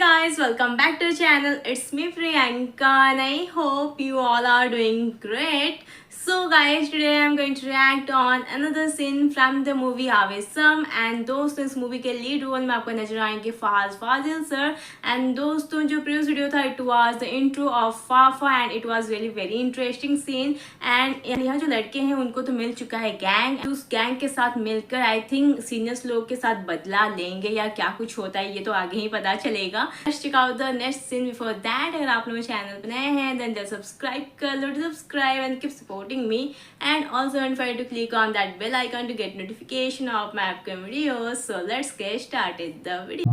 guys, welcome back to the channel. It's me Priyanka and I hope you all are doing great. So guys, today I'm going to react on another scene from the movie Avisam and दोस्तों इस movie के lead role में आपको नजर आएंगे फहाद फाजिल sir and दोस्तों जो previous video था it was the intro of Fafa and it was really very interesting scene and यहाँ जो लड़के हैं उनको तो मिल चुका है गैंग उस गैंग के साथ मिलकर आई थिंक सीनियर्स लोग के साथ बदला लेंगे या क्या कुछ होता है ये तो आगे ही पता चलेगा. Check out the next scene before that. अगर आप लोग चैनल पर नए हैं देन जस्ट सब्सक्राइब कर लो, subscribe and keep supporting me and also don't forget to click on that bell icon to get notification of my upcoming videos. So let's get started the video.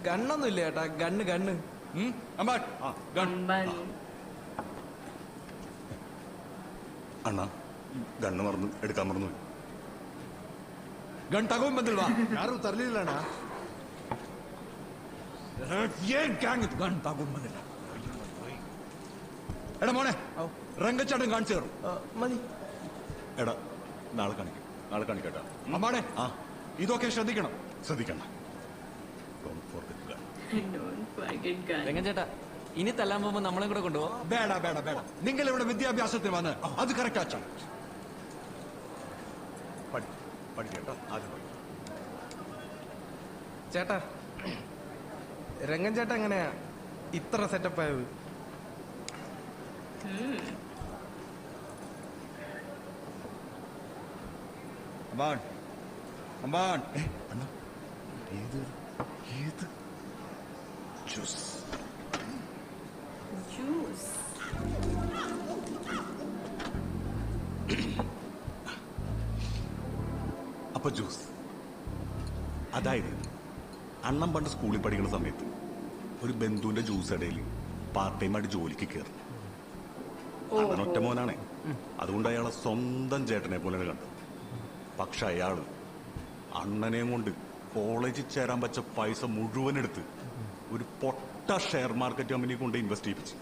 ഗണ്ണൊന്നുമില്ല ചേട്ടാ, gun gun ಅಣ್ಣ ಗಣ್ಣು ಮರನು ಎಡ್ಕ ಮರನು gun ತಗೊಂಡ್ಬಂದಿಲ್ವಾ? ಯಾರು ತರ್ಲಿಲ್ಲ ಅಣ್ಣ. ಏನ್ gang ಇದು? Gun ತಗೊಂಡ್ಬಂದಿಲ್ಲ. എടാ മോനെ രംഗച്ചാട്ടൻ കാണിച്ചു തരും മതി. എടാ നാളെ കാണിക്കട്ടാ അമ്മാണെ. ഇതൊക്കെ ശ്രദ്ധിക്കണം. ശ്രദ്ധിക്കണം. രംഗൻചേട്ടാ ഇനി തല്ലാൻ പോകുമ്പോ നമ്മളെ കൂടെ കൊണ്ടുപോകും. ಬೇಡ ಬೇಡ ಬೇಡ, നിങ്ങൾ ഇവിടെ വിദ്യാഭ്യാസത്തിന് വന്ന് അത് കറക്റ്റ് ആച്ചാ. പഠിക്കട്ടോ ആദ്യം പഠി. ചേട്ടാ രംഗൻ ചേട്ടാ എങ്ങനെയാ ഇത്ര സെറ്റപ്പ് ആയത്? അമ്പാൻ അണ്ണ ഏത് ജ്യൂസ് അപ്പൊ ജ്യൂസ് അതായത് അണ്ണം പണ്ട് സ്കൂളിൽ പഠിക്കുന്ന സമയത്ത് ഒരു ബന്ധുവിന്റെ ജ്യൂസ് ഇടയിൽ പാർട്ട് ടൈം ആയിട്ട് ജോലിക്ക് കയറി. അണ്ണൻ ഒറ്റ മോനാണേ, അതുകൊണ്ട് അയാളെ സ്വന്തം ചേട്ടനെ പോലെ കണ്ടു. പക്ഷെ അയാള് അണ്ണനെയും കൊണ്ട് കോളേജിൽ ചേരാൻ വെച്ച പൈസ മുഴുവൻ എടുത്ത് ഒരു പൊട്ട ഷെയർ മാർക്കറ്റ് കമ്പനി കൊണ്ട് ഇൻവെസ്റ്റ് ചെയ്യിപ്പിച്ചു.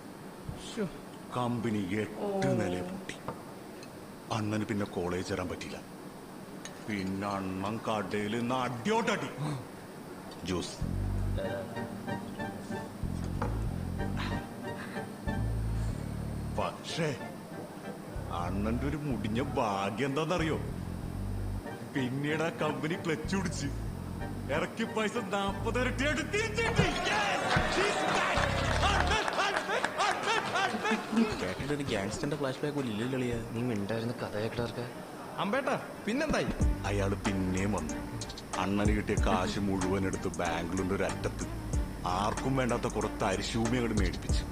കമ്പനി 8 നില പൊട്ടി. അണ്ണന് പിന്നെ കോളേജ് ചേരാൻ പറ്റിയില്ല. പിന്നെ അണ്ണൻ കടയിൽ നിന്ന് അടിയോട്ടടി ജ്യൂസ്. പക്ഷേ അണ്ണന്റെ ഒരു മുടിഞ്ഞ ഭാഗ്യം എന്താണെന്നറിയോ? പിന്നീട് ആ കമ്പനി ക്ലച്ച് പിടിച്ച് ഇറക്കി പൈസ 40 ഇരട്ടിയായിട്ട് തിരിച്ചിട്ട് കേട്ടിട്ടൊരു ഗ്യാങ്സ്റ്ററിന്റെ ഫ്ലാഷ് ബാക്ക് പോലും ഇല്ലല്ലിയ. നീ മിണ്ടായിരുന്ന കഥ കേട്ടവർക്ക് അമ്പേട്ടാ പിന്നെന്തായി? അയാള് പിന്നെയും വന്നു. അണ്ണന് കിട്ടിയ കാശ് മുഴുവൻ എടുത്ത് ബാംഗ്ലൂരിന്റെ ഒരു അറ്റത്ത് ആർക്കും വേണ്ടാത്ത കുറച്ച് അരിശൂമി അങ്ങോട്ട് മേടിപ്പിച്ചു.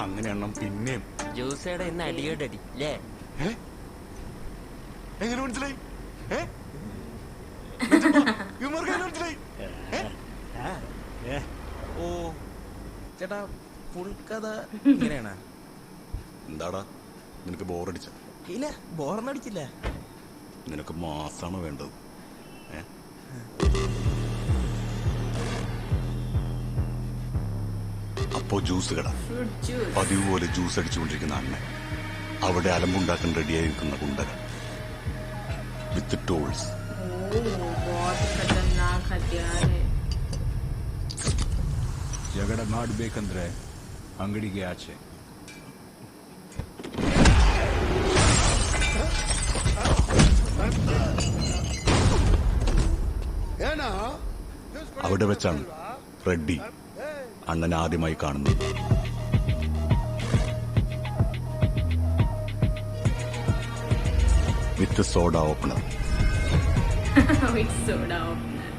അങ്ങനെ അണ്ണം പിന്നെയും ജ്യൂസേടെ ഇന്ന് അടിയോടടി അല്ലേ? എങ്ങനെ മനസ്സിലായി? മനസ്സിലായി? ഓ ചേട്ടാ ഫുൾ കഥ ഇങ്ങനെയാണ്. എന്താടാ നിനക്ക് ബോറടിച്ച? ഇല്ല, ബോറടിച്ചില്ല. നിനക്ക് മാസാണ് വേണ്ടത്. അപ്പോ ജ്യൂസ് കട പതിവ് പോലെ ജ്യൂസ് അടിച്ചുകൊണ്ടിരിക്കുന്ന അണ്ണൻ അവിടെ അലമ്പുണ്ടാക്കാൻ റെഡിയായി നിൽക്കുന്ന ഗുണ്ടകൾ വിത്ത് ടോൾസ്. ಜಗಳ ಮಾಡ್ಬೇಕಂದ್ರೆ ಅಂಗಡಿಗೆ ಆಚೆ. അവിടെ വെച്ചാണ് റെഡ്ഡി അണ്ണൻ ആദ്യമായി കാണുന്നത്. വിത്ത് soda opener. With soda opener.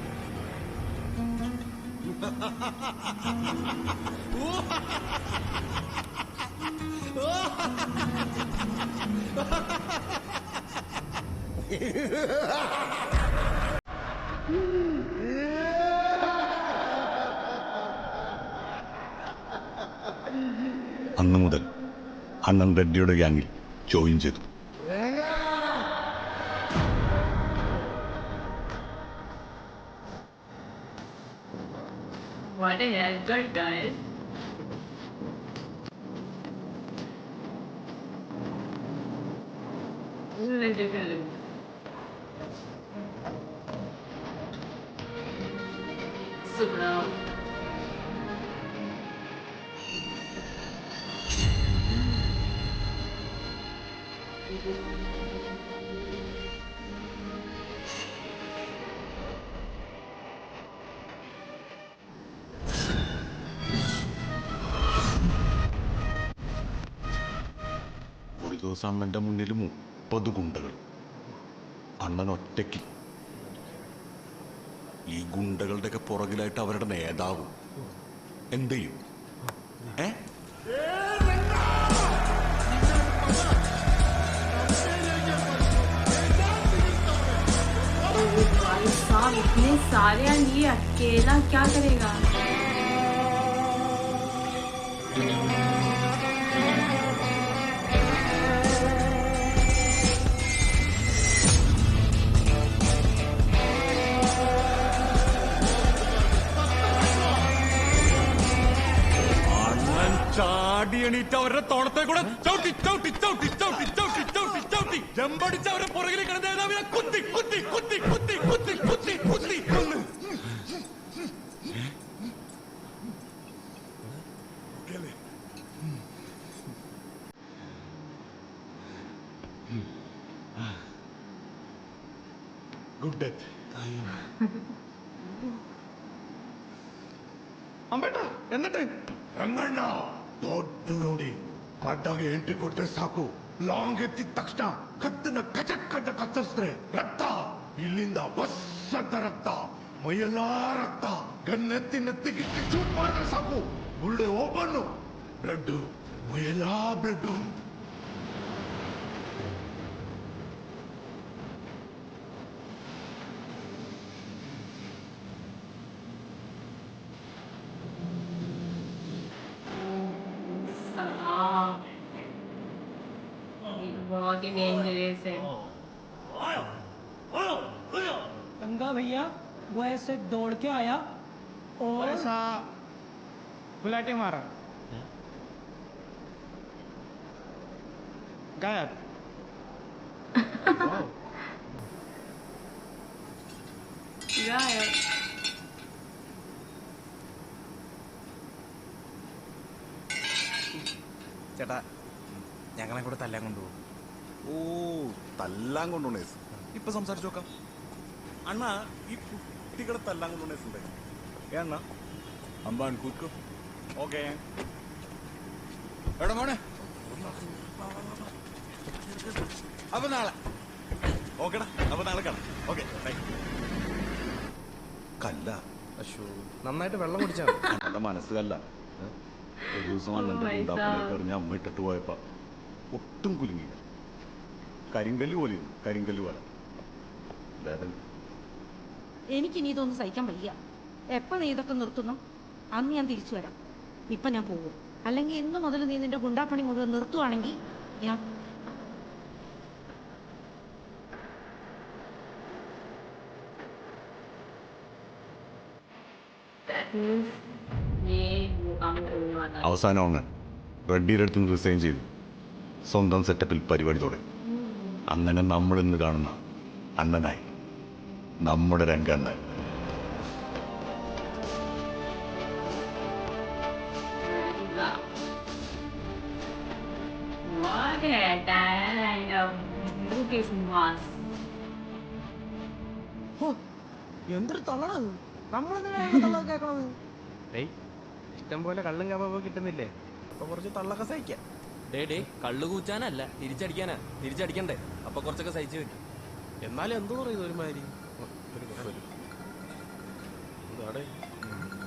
അന്നു മുതൽ അണ്ണൻ റെഡ്ഡിയുടെ ഗ്യാങ്ങിൽ ജോയിൻ ചെയ്തു. What a haircut, guys. This is ridiculous. So now. ഒരു ദിവസം അണ്ണൻ്റെ മുന്നിൽ 30 ഗുണ്ടകൾ. അണ്ണൻ ഒറ്റയ്ക്ക്. ഈ ഗുണ്ടകളുടെയൊക്കെ പുറകിലായിട്ട് അവരുടെ നേതാവും. എന്ത് ചെയ്യും? भाई साहब इतने सारे हैं, ये अकेला क्या करेगा? അണ്ണൻ ചാടി എണീറ്റ് അവരുടെ തോളത്തെ കൂടെ ചവിട്ടി ചവിട്ടി ചവിട്ടി ചവിട്ടി ചവിട്ടി ചവിട്ടി ചവിട്ടി ജമ്പടിച്ച് അവരുടെ പുറകിൽ കിടന്ന നേതാവിനെ കുത്തി കുത്തി കുത്തി കുത്തി കുത്തി കുത്തി കുത്തി കൊന്ന്. Good death. ಅಂಬೇಟ എന്നിട്ട് ರಂಗಣ್ಣ ದೊಡ್ಡ ನೋಡಿ ಕಡ್ಡಾಗೆ ಎಂಟ್ರಿ ಕೊಟ್ರೆ ಸಾಕು. ಲಾಂಗ್ ಎತ್ತಿದ ತಕ್ಷಣ ಕತ್ತನ ಕಚಕ್ ಅಂತ ಕತ್ತರಿಸಿದ್ರೆ ರಕ್ತ ಇಲ್ಲಿಂದ ಬಸ್ ಅಂತ ರಕ್ತ, ಮೈಯೆಲ್ಲಾ ರಕ್ತ. ಗನ್ನೆತ್ತಿ ನೆತ್ತಿಗಿಟ್ಟು ಶೂಟ್ ಮಾಡಿದ್ರೆ ಸಾಕು, ಬುಲ್ಡೆ ಓಪನ್ನು, ಬ್ಲಡ್, ಮೈಯೆಲ್ಲಾ ಬ್ಲಡ್. बहुत ही डेंजरस है. गंगा भैया वो ऐसे दौड़ के आया और ऐसा गुलाटी मारा, गायब. गायब. ചേട്ടാ ഞങ്ങളെ കൂടെ തല്ലാൻ കൊണ്ടുപോകും. ഓ, തല്ലാൻ കൊണ്ടുപോണേ. ഇപ്പൊ സംസാരിച്ചു നോക്കാം. അണ്ണ ഈ കുട്ടികളെ തല്ലാൻ കൊണ്ടുപോണേ. അണ്ണ അമ്പാൻ കൂക്കോ. ഓക്കെ എടാ മോനെ, അപ്പൊ നാളെ. ഓക്കെടാ, അപ്പൊ നാളെ കാണാം. ഓക്കെ. കല്ല അശോ, നന്നായിട്ട് വെള്ളം കുടിച്ചാ. അണ്ണന്റെ മനസ്സ് കല്ല. ഒരു ദിവസം അണ്ണന്റെ ഉണ്ടാപ്പിലേക്ക് എറിഞ്ഞ അമ്മ ഇട്ടിട്ട് പോയപ്പോ ഒട്ടും കുലുങ്ങില്ല. കരിങ്കല്ല് പോലെയും, കരിങ്കല്ല് പോലെ. എനിക്കിനി ഇതൊന്നും സഹിക്കാൻ വയ്യ. എപ്പോൾ നീ ഇതൊക്കെ നിർത്തുന്നു അന്ന് ഞാൻ തിരിച്ചു വരാം. ഇപ്പം ഞാൻ പോകും. അല്ലെങ്കിൽ ഇന്ന് മുതൽ നീ നിന്റെ ഗുണ്ടാപ്പണി മുഴുവൻ നിർത്തുവാണെങ്കിൽ ഞാൻ അവസാനം അങ്ങ് റെഡ്ഡിയുടെ അടുത്ത് നിന്ന് റിസൈൻ ചെയ്തു. സ്വന്തം സെറ്റപ്പിൽ പരിപാടി തുടങ്ങി. അങ്ങനെ നമ്മൾ ഇന്ന് കാണുന്ന അണ്ണനായി നമ്മുടെ രംഗണ്ണൻ. What a kind of beautiful mask. എന്തൊരു തള്ളണത്, നമ്മളെന്തിനാ തള്ള കേൾക്കണത്? ഇഷ്ടം പോലെ കള്ളും കബാബും കിട്ടുന്നില്ലേ, അപ്പൊ കുറച്ച് തള്ളൊക്കെ സഹിക്കാം. ഡേ കള്ളു കൂച്ചാനല്ല, തിരിച്ചടിക്കാനാ. തിരിച്ചടിക്കണ്ടേ, അപ്പൊ കുറച്ചൊക്കെ സഹിച്ചു വെക്കും. എന്നാലും എന്തോ പറയുന്നു ഒരുമാതിരി.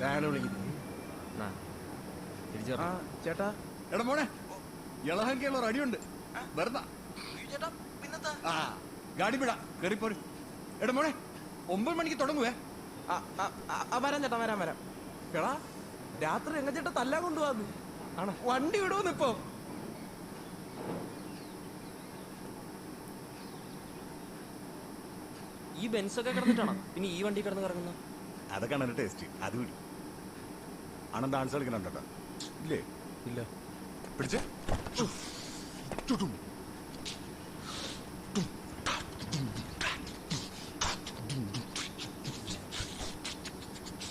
അയാൾ വിളിക്കുന്നു. തിരിച്ചു ആ ചേട്ടാ. എടാ മോനെ, ഇളഹങ്കയുള്ള റെഡിയുണ്ട്. വെറുതെ ആ ഗാഡി വിടാ, കയറിപ്പോരും. എടാ മോനെ, 9 മണിക്ക് തുടങ്ങുവേ. വരാം ചേട്ടാ, വരാം. എടാ രാത്രി രംഗച്ചേട്ടാ തല്ലാൻ കൊണ്ടുപോകാന്ന്. ആണോ? വണ്ടി വിടുമെന്ന് ഇപ്പൊ. ഈ ബെൻസൊക്കെ കിടന്നിട്ടാണോ പിന്നെ ഈ വണ്ടി കിടന്ന് കറങ്ങുന്ന? അതൊക്കെയാണ് എൻ്റെ ടേസ്റ്റ്. അത് വിടി. അണ്ണൻ ഡാൻസ് കളിക്കണുണ്ടോ? ഇല്ലേ? ഇല്ല. പിടിച്ചേ.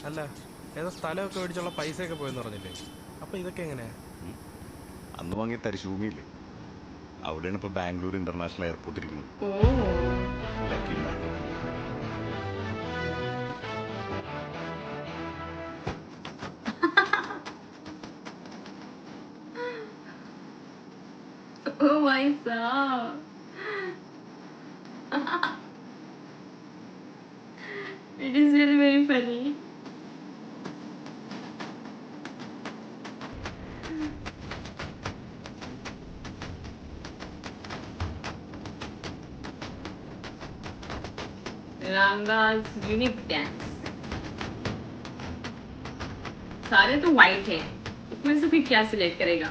അല്ല, ഏതോ സ്ഥലമൊക്കെ മേടിച്ചുള്ള പൈസയൊക്കെ പോയെന്ന് പറഞ്ഞില്ലേ? അപ്പൊ ഇതൊക്കെ എങ്ങനെയാ? അന്ന് വാങ്ങിയ തരിശുഭൂമിയില്ലേ, അവിടെയാണ് ഇപ്പൊ ബാംഗ്ലൂർ ഇന്റർനാഷണൽ എയർപോർട്ട് ഇരിക്കുന്നത്. Lucky man. Oh my god. It is really very funny. Ranga's unique dance. सारे तो white हैं, उसमें से भी क्या सिलेक्ट करेगा?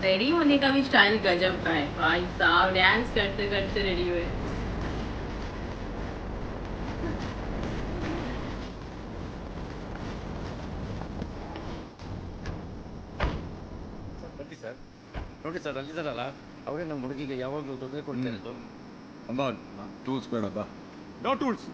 रेडी होने का भी स्टाइल गजब का है भाई साहब, डांस करते करते रेडी हुए. ನೋಡಿ ಸರ್, ಅಲ್ಲಿದ್ದಾರಲ್ಲ ಅವರೇ ನಮ್ಮ ಹುಡುಗಿಗೆ ಯಾವಾಗಲೂ ತೊಂದರೆ ಕೊಡ್ತಾ ಇರೋದು. ಅಮ್ಮ ಟೂಲ್ಸ್ ಬೇಡಪ್ಪ. No tools.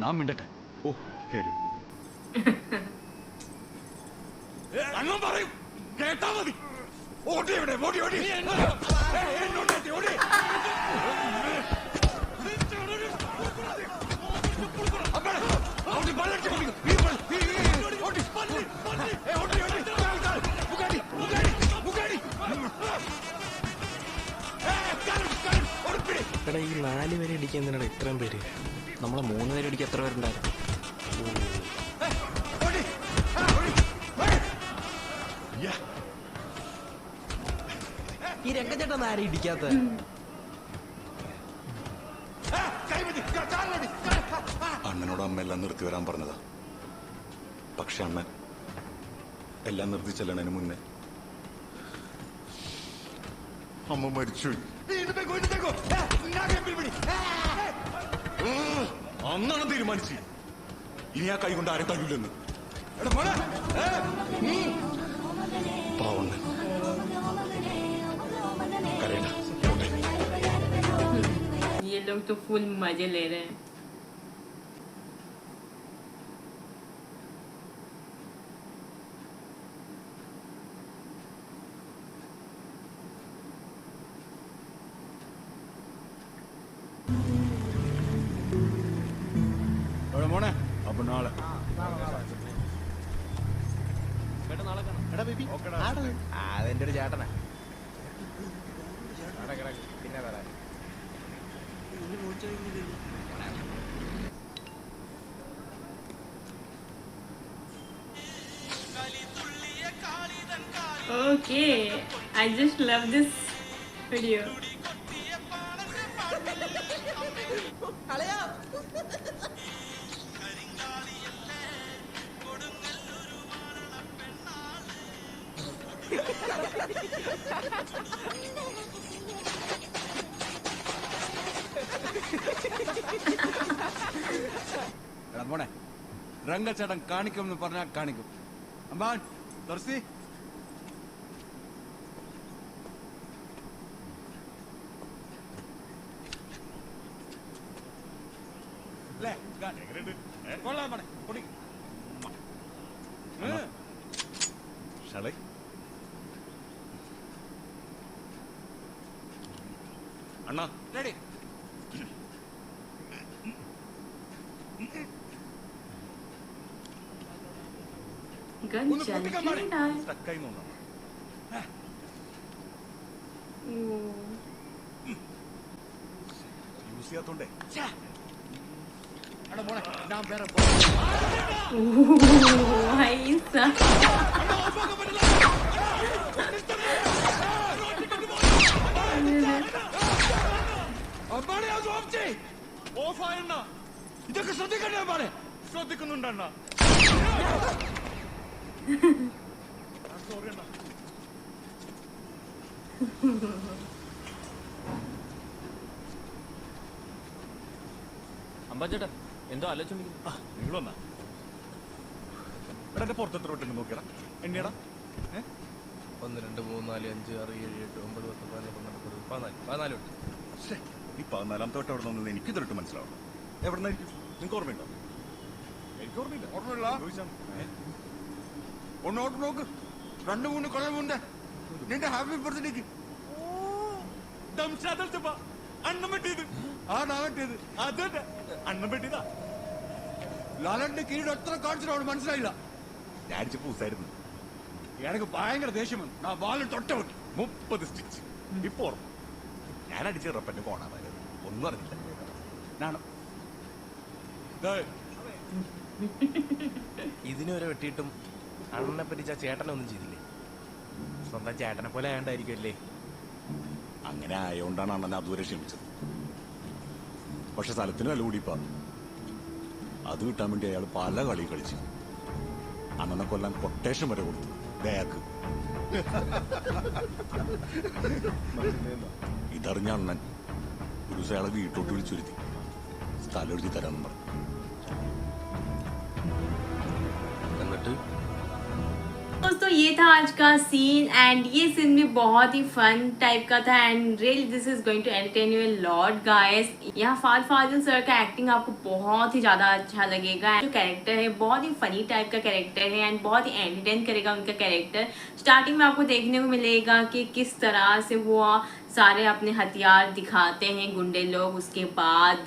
നാം മിണ്ടട്ടെ. ഓ ശരി. അണ്ണൻ പറയും കേട്ടാ മതി. ഓടി ഇവിടെ, ഓടി ഓടി. എടാ, ഈ 4 പേരെ ഇടിക്കാൻ എന്തിനാണ് ഇത്രയും പേര്? നമ്മളെ 3 പേര് ഇടിക്കാൻ എത്ര പേരുണ്ടായിരുന്നു? ഈ രംഗച്ചേട്ടൻ ആരും ഇടിക്കാത്ത? അണ്ണനോട് അമ്മ എല്ലാം നിർത്തി വരാൻ പറഞ്ഞതാ. പക്ഷെ അണ്ണൻ എല്ലാം നിർത്തി ചെല്ലണതിന് മുന്നേ അമ്മ മരിച്ചു. അന്നാണ് തീരുമാനിച്ചു ഇനി ആ കൈ കൊണ്ട് ആരെ തല്ലൂലെന്ന്. പാവണ്ണൻ കരയണ്ട. ये लोग तो फुल मजे ले रहे हैं. മോനെ അപ്പൊ നാളെ നാളെ കാണാം. അതെന്റെ ഒരു ചേട്ടനാ. പിന്നെ വരാം. Okay, I just love this video. എടാ മോനെ രംഗച്ചേട്ടൻ കാണിക്കുമെന്ന് പറഞ്ഞാൽ കാണിക്കും. അമ്പാൻ തുറസി അല്ലേ കൊള്ളാം മോനെ പൊടി ഷാളെ അണ്ണാ റെഡി. गन ഒന്ന് चल പൊട്ടിക്കാൻ के പാടില്ല. डाल സ്റ്റക്കായി നോക്കണം. യൂസ് ചെയ്യാത്തോണ്ടേ എടാ മോനെ ഞാൻ വേറെ भाई साहब അമ്പാനെ അത് ഓഫ് ചെയ്. ഓഫായണ്ണ ഇതൊക്കെ ശ്രദ്ധിക്കണ്ടേ അമ്പാനെ? ശ്രദ്ധിക്കുന്നുണ്ടണ്ണ. സോറി അണ്ണ. അമ്പാച്ചേട്ടാ എന്തോ ആലോചിച്ചോണ്ടിരിക്കുന്നു. നിങ്ങളൊന്നാ എടാ എന്റെ പുറത്തെത്ര വിട്ടുണ്ട് നോക്കിയടാ എണ്ണിയടാ. 1 2 3 4 5 6 7 8 9 10 11 12 14 ഉണ്ട്. ഈ 14ാമത്തെ വട്ടം എവിടെ നിന്നു എനിക്ക് ഇതിലിട്ട് മനസ്സിലാവും. എവിടെ നിന്നായിരിക്കും നിങ്ങൾക്ക് ഓർമ്മയുണ്ടോ? എനിക്ക് ഓർമ്മയില്ല. ഓർമ്മയില്ല? ചോദിച്ചാ ഒന്നോട്ട് നോക്ക്. 2 3 കൊല്ലമുണ്ട് നിന്റെ ഹാപ്പി ബർത്ത്ഡേക്ക്. അണ്ണം വെട്ടിയത് ആ ഞാൻ വെട്ടിയത് അത് അണ്ണം വെട്ടിയതാ. ലാലന്റെ കീഴിൽ എത്ര കാണിച്ചിട്ടാണ് മനസ്സിലായില്ല. ഞാൻ അടിച്ച പൂസായിരുന്നു. എനിക്ക് ഭയങ്കര ദേഷ്യം വന്നു. ഞാൻ ബാലിൽ തൊട്ടവൻ 30 സ്റ്റിച്ച്. ഇപ്പൊ ഓർമ്മ. ഞാൻ അടിച്ച റപ്പന്റെ കോണാതായത് ഒന്നും അറിഞ്ഞില്ല. ഞാനോ ഇതിനുവരെ വെട്ടിയിട്ടും അണ്ണനെ പറ്റിച്ച ചേട്ടനൊന്നും ചെയ്തില്ലേ? സ്വന്തം ചേട്ടനെ പോലെ ആയണ്ടായിരിക്കും അല്ലേ? അങ്ങനെ ആയോണ്ടാണ് അണ്ണൻ അതുവരെ ക്ഷമിച്ചത്. പക്ഷെ സ്ഥലത്തിന് വില കൂടിപ്പാ. അത് കിട്ടാൻ വേണ്ടി അയാൾ പല കളി കളിച്ചു. അണ്ണനെ കൊല്ലാൻ കൊട്ടേഷൻ വരെ കൊടുത്തു ദയാക്ക്. ഇതറിഞ്ഞ അണ്ണൻ ഒരു ദിവസം അയാളെ വീട്ടോട്ട് വിളിച്ചുരുത്തി സ്ഥലം എഴുതി തരാമെന്ന് പറഞ്ഞു. എന്നിട്ട് दोस्तों ये था आज का सीन एंड ये सीन भी बहुत ही फन टाइप का था and really this is going to entertain you a lot guys. यहाँ फहद फाजिल सर का एक्टिंग आपको बहुत ही ज़्यादा अच्छा लगेगा. जो कैरेक्टर है बहुत ही फनी टाइप का कैरेक्टर है एंड बहुत ही एंटरटेन करेगा उनका कैरेक्टर. स्टार्टिंग में आपको देखने को मिलेगा कि किस तरह से वो सारे अपने हथियार दिखाते हैं गुंडे लोग. उसके बाद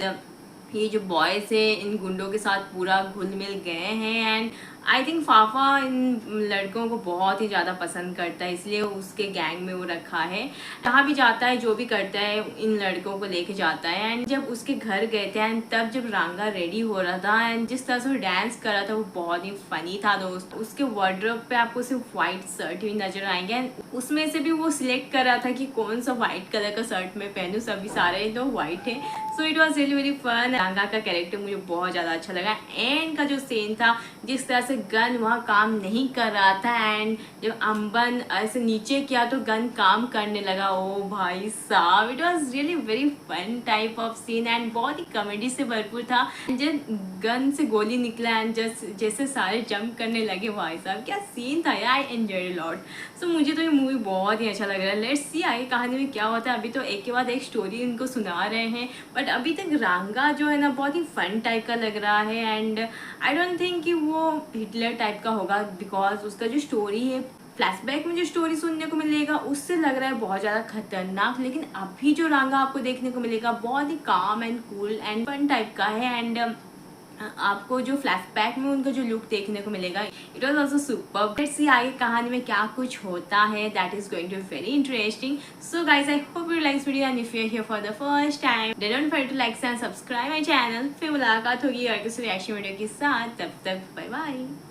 ये जो बॉयज़ है इन गुंडों के साथ पूरा घुल मिल गए हैं एंड आई थिंक फाफा इन लड़कों को बहुत ही ज़्यादा पसंद करता है इसलिए उसके गैंग में वो रखा है. जहाँ भी जाता है जो भी करता है इन लड़कों को लेके जाता है. एंड जब उसके घर गए थे एंड तब जब रांगा रेडी हो रहा था एंड जिस तरह से वो डांस कर रहा था वो बहुत ही फनी था दोस्त. उसके वार्डरोब पे आपको सिर्फ वाइट शर्ट भी नजर आएंगे एंड उसमें से भी वो सिलेक्ट कर रहा था कि कौन सा वाइट कलर का शर्ट मैं पहनूँ. सभी सारे तो वाइट है. So it was really very fun. Ranga का कैरेक्टर मुझे बहुत ज़्यादा अच्छा लगा. एंड का जो सीन था जिस तरह से गन वहाँ काम नहीं कर रहा था एंड जब अम्बन ऐसे नीचे किया तो गन काम करने लगा. ओ भाई साहब it was really very fun type of scene and बहुत ही कॉमेडी से भरपूर था. जब गन से गोली निकला एंड जैसे सारे जंप करने लगे भाई साहब क्या सीन था यार. I enjoy lot. सो मुझे तो ये मूवी बहुत ही अच्छा लग रहा है. लेट्स सी आगे कहानी में क्या होता है. अभी तो एक के बाद एक स्टोरी इनको सुना रहे हैं बट अभी तक रांगा जो है ना बहुत ही फन टाइप का लग रहा है एंड आई डोंट थिंक कि वो हिटलर टाइप का होगा बिकॉज उसका जो स्टोरी है फ्लैशबैक में जो स्टोरी सुनने को मिलेगा उससे लग रहा है बहुत ज़्यादा खतरनाक. लेकिन अभी जो रांगा आपको देखने को मिलेगा बहुत ही calm and cool and fun type का है एंड आपको जो फ्लैशबैक में उनका जो लुक देखने को मिलेगा it was also super. Let's see आगे कहानी में क्या कुछ होता है. That is going to be very interesting. So guys I hope you like video and if you are here for the first time then don't forget to like and subscribe my channel. फिर मुलाकात होगी और किसी reaction video के साथ. तब तक bye bye.